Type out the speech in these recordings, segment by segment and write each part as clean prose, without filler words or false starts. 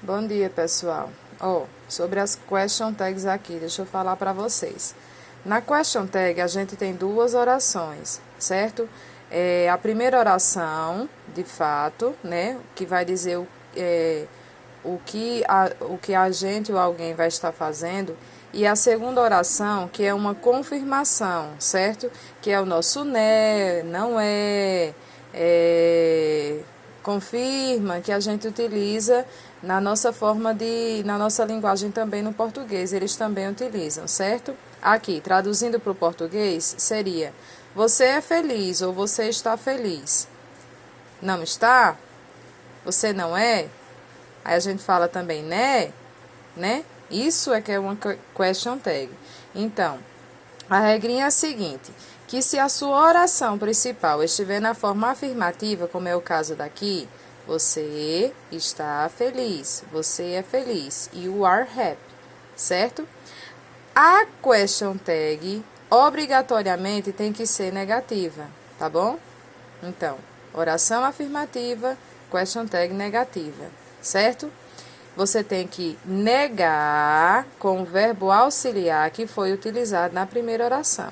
Bom dia, pessoal. Sobre as question tags aqui, deixa eu falar para vocês. Na question tag, a gente tem duas orações, certo? A primeira oração, de fato, né, que vai dizer o que a gente ou alguém vai estar fazendo, e a segunda oração, que é uma confirmação, certo? Que é o nosso né, não confirma, que a gente utiliza na nossa na nossa linguagem também no português, eles também utilizam, certo? Aqui, traduzindo para o português, seria: você é feliz ou você está feliz? Não está? Você não é? Aí a gente fala também né? Isso é que é uma question tag. Então, a regrinha é a seguinte, que se a sua oração principal estiver na forma afirmativa, como é o caso daqui, você está feliz, você é feliz, you are happy, certo? A question tag obrigatoriamente tem que ser negativa, tá bom? Então, oração afirmativa, question tag negativa, certo? Você tem que negar com o verbo auxiliar que foi utilizado na primeira oração,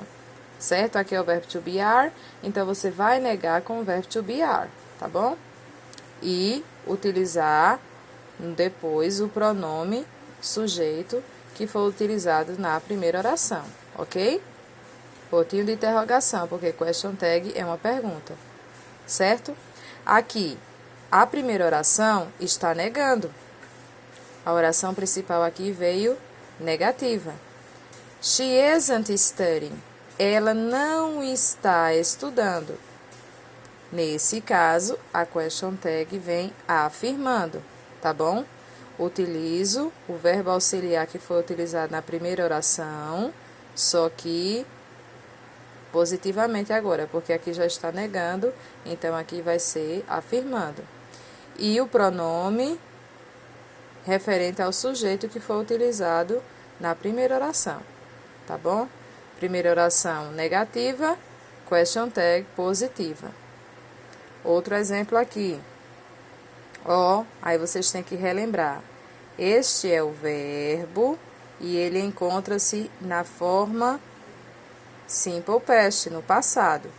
certo? Aqui é o verbo to be are, então você vai negar com o verbo to be are, tá bom? E utilizar depois o pronome sujeito que foi utilizado na primeira oração, ok? Pontinho de interrogação, porque question tag é uma pergunta, certo? Aqui, a primeira oração está negando. A oração principal aqui veio negativa. She isn't studying. Ela não está estudando. Nesse caso, a question tag vem afirmando, tá bom? Utilizo o verbo auxiliar que foi utilizado na primeira oração, só que positivamente agora, porque aqui já está negando, então aqui vai ser afirmando. E o pronome referente ao sujeito que foi utilizado na primeira oração, tá bom? Primeira oração negativa, question tag positiva. Outro exemplo aqui. Aí vocês têm que relembrar. Este é o verbo e ele encontra-se na forma simple past, no passado.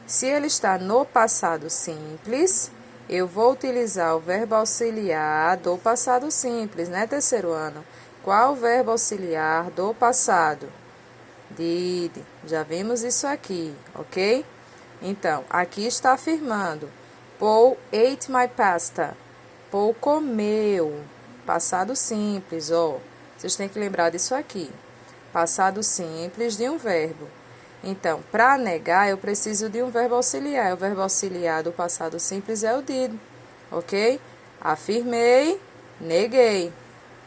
Se ele está no passado simples, eu vou utilizar o verbo auxiliar do passado simples, né, terceiro ano? Qual o verbo auxiliar do passado? Did. Já vimos isso aqui, ok? Então, aqui está afirmando. Paul ate my pasta. Paul comeu. Passado simples, Vocês têm que lembrar disso aqui. Passado simples de um verbo. Então, para negar, eu preciso de um verbo auxiliar. O verbo auxiliar do passado simples é o did, ok? Afirmei, neguei.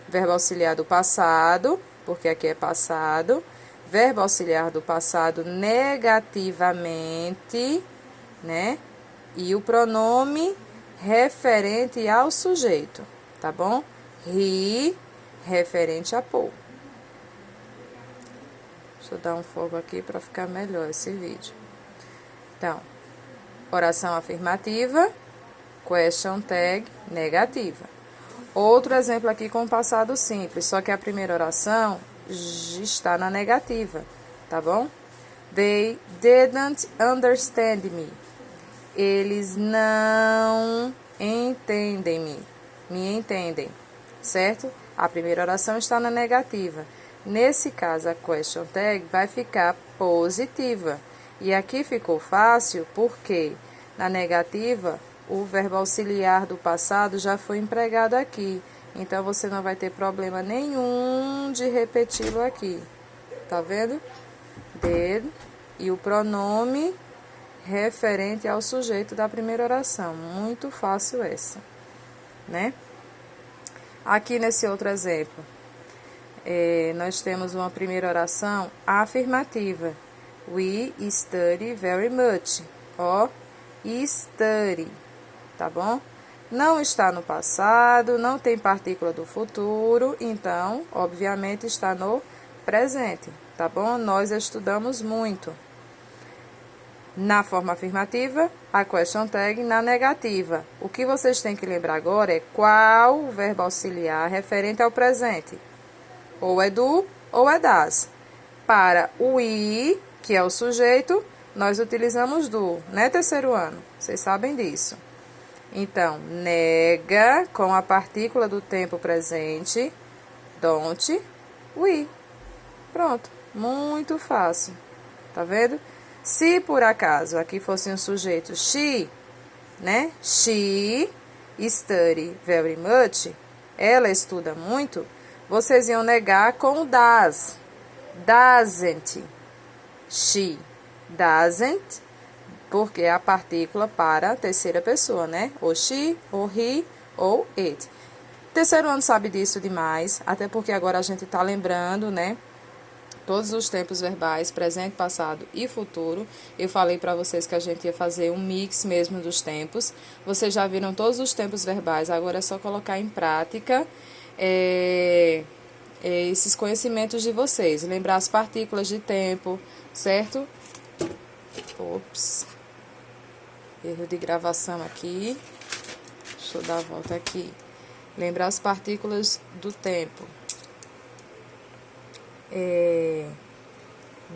Verbo auxiliar do passado, porque aqui é passado. Verbo auxiliar do passado negativamente, né? E o pronome referente ao sujeito, tá bom? He, referente a Paul. Deixa eu dar um fogo aqui para ficar melhor esse vídeo. Então, oração afirmativa, question tag negativa. Outro exemplo aqui com o passado simples, só que a primeira oração está na negativa, tá bom? They didn't understand me. Eles não me entendem, certo? A primeira oração está na negativa. Nesse caso, a question tag vai ficar positiva. E aqui ficou fácil porque na negativa o verbo auxiliar do passado já foi empregado aqui. Então, você não vai ter problema nenhum de repeti-lo aqui. Tá vendo? Did e o pronome referente ao sujeito da primeira oração. Muito fácil essa, né? Aqui nesse outro exemplo, nós temos uma primeira oração afirmativa. We study very much. Study, tá bom? Não está no passado, não tem partícula do futuro, então, obviamente, está no presente, tá bom? Nós estudamos muito. na forma afirmativa, a question tag na negativa. O que vocês têm que lembrar agora é qual o verbo auxiliar referente ao presente. Ou é do ou é das. Para o I, que é o sujeito, nós utilizamos do, né, terceiro ano? Vocês sabem disso. Então, nega com a partícula do tempo presente, don't, we. Pronto, muito fácil. Tá vendo? Se por acaso aqui fosse um sujeito she, né? She study very much. Ela estuda muito. Vocês iam negar com o does. Doesn't. She doesn't, porque é a partícula para a terceira pessoa, né? Ou she, ou he, ou it. Terceiro ano sabe disso demais, até porque agora a gente tá lembrando, né? Todos os tempos verbais, presente, passado e futuro. Eu falei para vocês que a gente ia fazer um mix mesmo dos tempos. Vocês já viram todos os tempos verbais, agora é só colocar em prática esses conhecimentos de vocês. Lembrar as partículas de tempo, certo? Ops. Erro de gravação aqui. Deixa eu dar a volta aqui. Lembrar as partículas do tempo.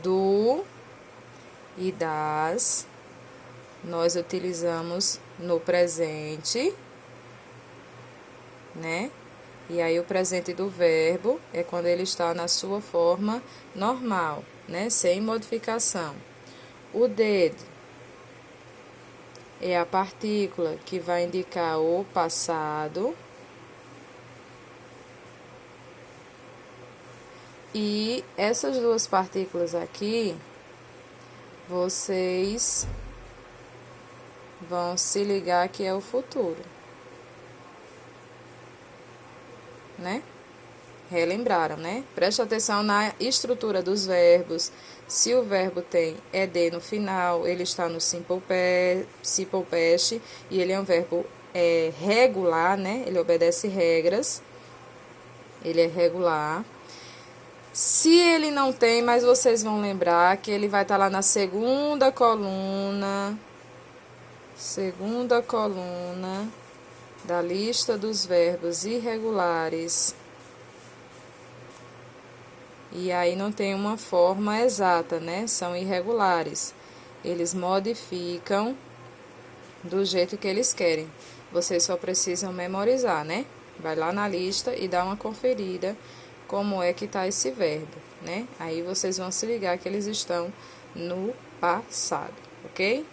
Do e das nós utilizamos no presente, né? E aí o presente do verbo é quando ele está na sua forma normal, né? Sem modificação. O did é a partícula que vai indicar o passado. E essas duas partículas aqui, vocês vão se ligar que é o futuro, né? Relembraram, né? Preste atenção na estrutura dos verbos. Se o verbo tem ed no final, ele está no simple past e ele é um verbo regular, né? Ele obedece regras. Ele é regular. Se ele não tem, mas vocês vão lembrar que ele vai estar lá na segunda coluna da lista dos verbos irregulares. E aí não tem uma forma exata, né? São irregulares. Eles modificam do jeito que eles querem. Vocês só precisam memorizar, né? Vai lá na lista e dá uma conferida como é que tá esse verbo, né? Aí vocês vão se ligar que eles estão no passado, ok?